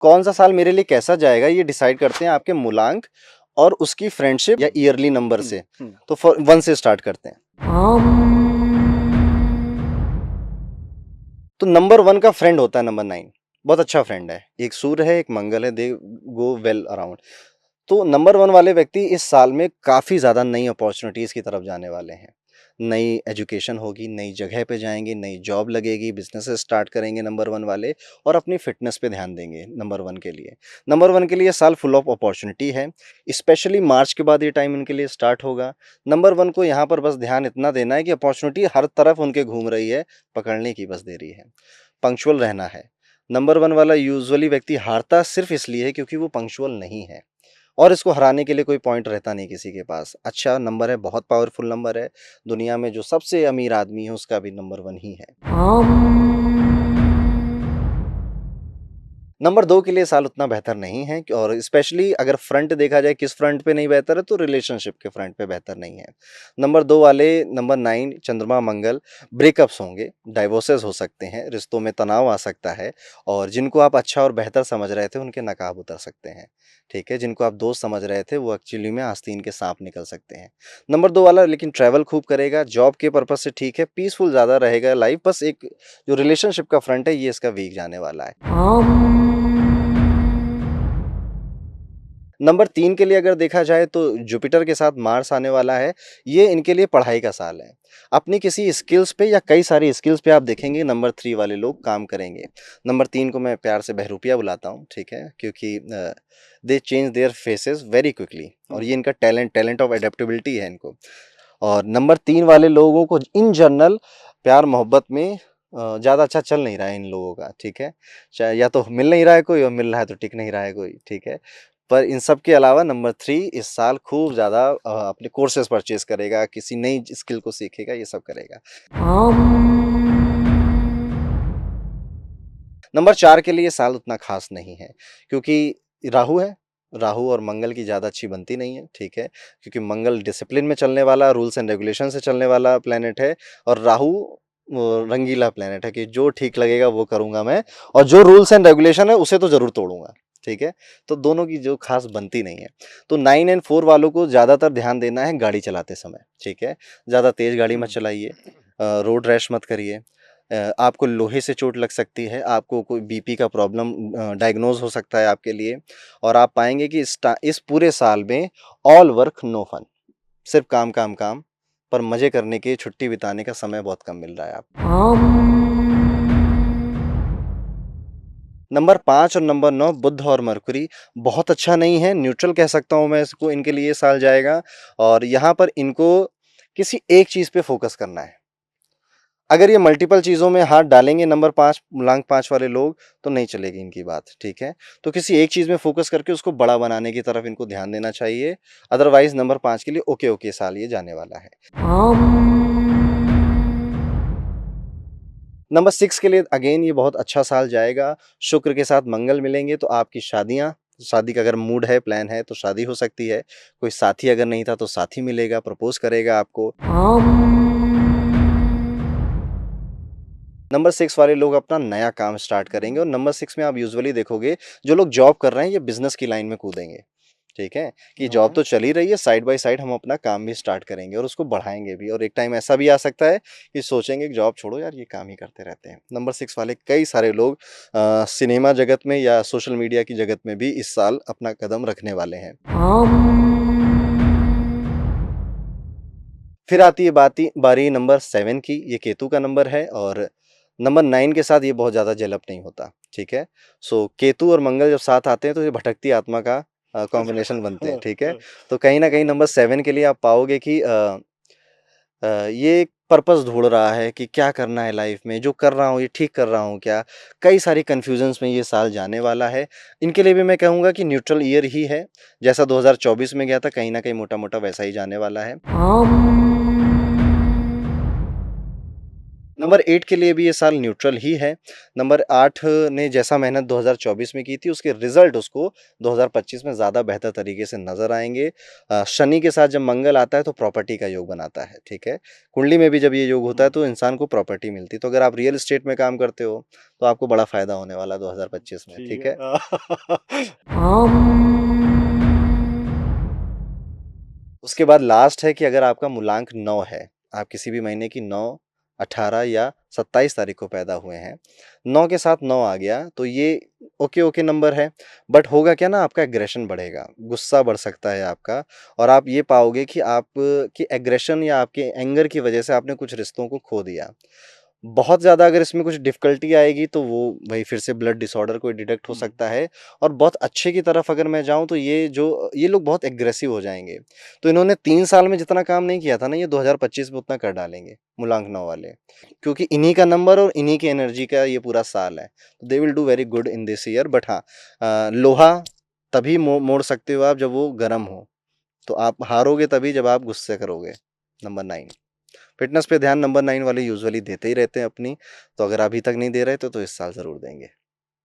कौन सा साल मेरे लिए कैसा जाएगा ये डिसाइड करते हैं आपके मूलांक और उसकी फ्रेंडशिप या ईयरली नंबर से। तो 1 से स्टार्ट करते हैं। तो नंबर 1 का फ्रेंड होता है नंबर 9। बहुत अच्छा फ्रेंड है। एक सूर्य है, एक मंगल है, दे गो वेल अराउंड। तो नंबर 1 वाले व्यक्ति इस साल में काफ़ी ज़्यादा नई अपॉर्चुनिटीज़ की तरफ जाने वाले हैं। नई एजुकेशन होगी, नई जगह पे जाएँगे, नई जॉब लगेगी, बिज़नेसेस स्टार्ट करेंगे नंबर 1 वाले और अपनी फ़िटनेस पे ध्यान देंगे नंबर 1 के लिए। नंबर 1 के लिए साल फुल ऑफ अपॉर्चुनिटी है, स्पेशली मार्च के बाद ये टाइम उनके लिए स्टार्ट होगा। नंबर 1 को यहाँ पर बस ध्यान इतना देना है कि अपॉर्चुनिटी हर तरफ उनके घूम रही है, पकड़ने की बस देरी है। पंक्चुअल रहना है। नंबर 1 वाला यूजुअली व्यक्ति हारता सिर्फ़ इसलिए है क्योंकि वो पंक्चुअल नहीं है। और इसको हराने के लिए कोई पॉइंट रहता नहीं किसी के पास। अच्छा नंबर है, बहुत पावरफुल नंबर है। दुनिया में जो सबसे अमीर आदमी है उसका भी नंबर 1 ही है। नंबर 2 के लिए साल उतना बेहतर नहीं है और स्पेशली अगर फ्रंट देखा जाए किस फ्रंट पे नहीं बेहतर है तो रिलेशनशिप के फ्रंट पे बेहतर नहीं है। नंबर 2 वाले नंबर 9 चंद्रमा मंगल ब्रेकअप्स होंगे, डाइवोर्सेस हो सकते हैं, रिश्तों में तनाव आ सकता है और जिनको आप अच्छा और बेहतर समझ रहे थे उनके नकाब उतर सकते हैं। ठीक है, जिनको आप दोस्त समझ रहे थे वो एक्चुअली में आस्तीन के सांप निकल सकते हैं। नंबर 2 वाला लेकिन ट्रैवल खूब करेगा, जॉब के पर्पज से ठीक है, पीसफुल ज़्यादा रहेगा लाइफ, बस एक जो रिलेशनशिप का फ्रंट है ये इसका वीक जाने वाला है। नंबर 3 के लिए अगर देखा जाए तो जुपिटर के साथ मार्स आने वाला है। ये इनके लिए पढ़ाई का साल है। अपनी किसी स्किल्स पे या कई सारी स्किल्स पे आप देखेंगे नंबर 3 वाले लोग काम करेंगे। नंबर 3 को मैं प्यार से बहरूपिया बुलाता हूँ, ठीक है? क्योंकि दे change their faces very quickly और ये इनका टैलेंट ऑफ एडेप्टेबिलिटी है इनको। और नंबर 3 वाले लोगों को इन जनरल प्यार मोहब्बत में ज़्यादा अच्छा चल नहीं रहा है इन लोगों का, ठीक है? चाहे या तो मिल नहीं रहा है कोई और मिल रहा है तो टिक नहीं रहा है कोई, ठीक है? पर इन सब के अलावा नंबर 3 इस साल खूब ज़्यादा अपने कोर्सेज़ परचेज़ करेगा, किसी नई स्किल को सीखेगा, ये सब करेगा। नंबर 4 के लिए साल उतना खास नहीं है क्योंकि राहु है, राहु और मंगल की ज़्यादा अच्छी बनती नहीं है, ठीक है? क्योंकि मंगल डिसिप्लिन में चलने वाला, रूल्स एंड रेगुलेशन से चलने वाला प्लैनेट है और राहु रंगीला प्लैनेट है कि जो ठीक लगेगा वो करूँगा मैं और जो रूल्स एंड रेगुलेशन है उसे तो ज़रूर तोड़ूँगा, ठीक है? तो दोनों की जो खास बनती नहीं है। तो 9 एंड 4 वालों को ज़्यादातर ध्यान देना है गाड़ी चलाते समय, ठीक है? ज़्यादा तेज़ गाड़ी मत चलाइए, रोड रैश मत करिए। आपको लोहे से चोट लग सकती है, आपको कोई बीपी का प्रॉब्लम डायग्नोज़ हो सकता है आपके लिए और आप पाएँगे कि इस पूरे साल में ऑल वर्क नो फन, सिर्फ़ काम, काम, काम, पर मज़े करने के, छुट्टी बिताने का समय बहुत कम मिल रहा है आपको। नंबर 5 और नंबर 9 बुध और मरकुरी बहुत अच्छा नहीं है, न्यूट्रल कह सकता हूँ मैं इसको, इनके लिए ये साल जाएगा और यहाँ पर इनको किसी एक चीज़ पे फ़ोकस करना है। अगर ये मल्टीपल चीज़ों में हाथ डालेंगे नंबर 5 मूलांक 5 वाले लोग तो नहीं चलेगी इनकी बात, ठीक है? तो किसी एक चीज़ में फ़ोकस करके उसको बड़ा बनाने की तरफ इनको ध्यान देना चाहिए। अदरवाइज़ नंबर 5 के लिए ओके साल ये जाने वाला है। नंबर 6 के लिए अगेन ये बहुत अच्छा साल जाएगा। शुक्र के साथ मंगल मिलेंगे तो आपकी शादी का अगर मूड है, प्लान है तो शादी हो सकती है। कोई साथी अगर नहीं था तो साथी मिलेगा, प्रपोज़ करेगा आपको। नंबर 6 वाले लोग अपना नया काम स्टार्ट करेंगे और नंबर 6 में आप यूजुअली देखोगे जो लोग जॉब कर रहे हैं ये बिज़नेस की लाइन में कूदेंगे, ठीक है? कि जॉब तो चल ही रही है, साइड बाय साइड हम अपना काम भी स्टार्ट करेंगे और उसको बढ़ाएँगे भी और एक टाइम ऐसा भी आ सकता है कि सोचेंगे कि जॉब छोड़ो यार ये काम ही करते रहते हैं। नंबर 6 वाले कई सारे लोग सिनेमा जगत में या सोशल मीडिया की जगत में भी इस साल अपना कदम रखने वाले हैं। फिर आती है बारी नंबर 7 की, ये केतु का नंबर है और नंबर 9 के साथ ये बहुत ज़्यादा जेल-अप नहीं होता, ठीक है? सो केतु और मंगल जब साथ आते हैं तो ये भटकती आत्मा का कॉम्बिनेशन बनते हैं, ठीक है? तो कहीं न कहीं नंबर 7 के लिए आप पाओगे कि ये एक पर्पस ढूँढ रहा है कि क्या करना है लाइफ में, जो कर रहा हूँ ये ठीक कर रहा हूँ क्या? कई सारी कन्फ्यूज़न्स में ये साल जाने वाला है। इनके लिए भी मैं कहूँगा कि न्यूट्रल ईयर ही है, जैसा 2024 में गया था कहीं न कहीं मोटा-मोटा वैसा ही जाने वाला है। नंबर 8 के लिए भी ये साल न्यूट्रल ही है। नंबर 8 ने जैसा मेहनत 2024 में की थी, उसके रिज़ल्ट उसको 2025 में ज़्यादा बेहतर तरीके से नज़र आएँगे। शनि के साथ जब मंगल आता है तो प्रॉपर्टी का योग बनाता है, ठीक है? कुंडली में भी जब ये योग होता है तो इंसान को प्रॉपर्टी मिलती है। तो अगर आप रियल एस्टेट में काम करते हो, तो आपको बड़ा फ़ायदा होने वाला है 2025 में, ठीक ठीक है? है। उसके बाद लास्ट है कि अगर आपका मूलांक 9 है, आप किसी भी महीने की 9, 18 या 27 तारीख को पैदा हुए हैं, 9 के साथ 9 आ गया तो ये ओके नंबर है। बट होगा क्या ना, आपका एग्रेशन बढ़ेगा, गुस्सा बढ़ सकता है आपका, और आप ये पाओगे कि आप की एग्रेशन या आपके एंगर की वजह से आपने कुछ रिश्तों को खो दिया। बहुत ज़्यादा अगर इसमें कुछ डिफ़िकल्टी आएगी तो वो भई फिर से ब्लड डिसऑर्डर कोई डिटेक्ट हो सकता है। और बहुत अच्छे की तरफ अगर मैं जाऊँ तो ये लोग बहुत एग्रेसिव हो जाएँगे। तो इन्होंने 3 साल में जितना काम नहीं किया था ना, ये 2025 में उतना कर डालेंगे, मूलांक 9 वाले। क्योंकि इन्हीं का नंबर और इन्हीं की एनर्जी का ये पूरा साल है। They will do very good in this year. But हाँ, लोहा तभी मोड़ सकते हो आप जब वो गर्म हो। तो आप हारोगे तभी जब आप गुस्से करोगे। नंबर 9। फ़िटनेस पे ध्यान नंबर 9 वाले यूजुअली देते ही रहते हैं अपनी, तो अगर अभी तक नहीं दे रहे तो इस साल ज़रूर देंगे।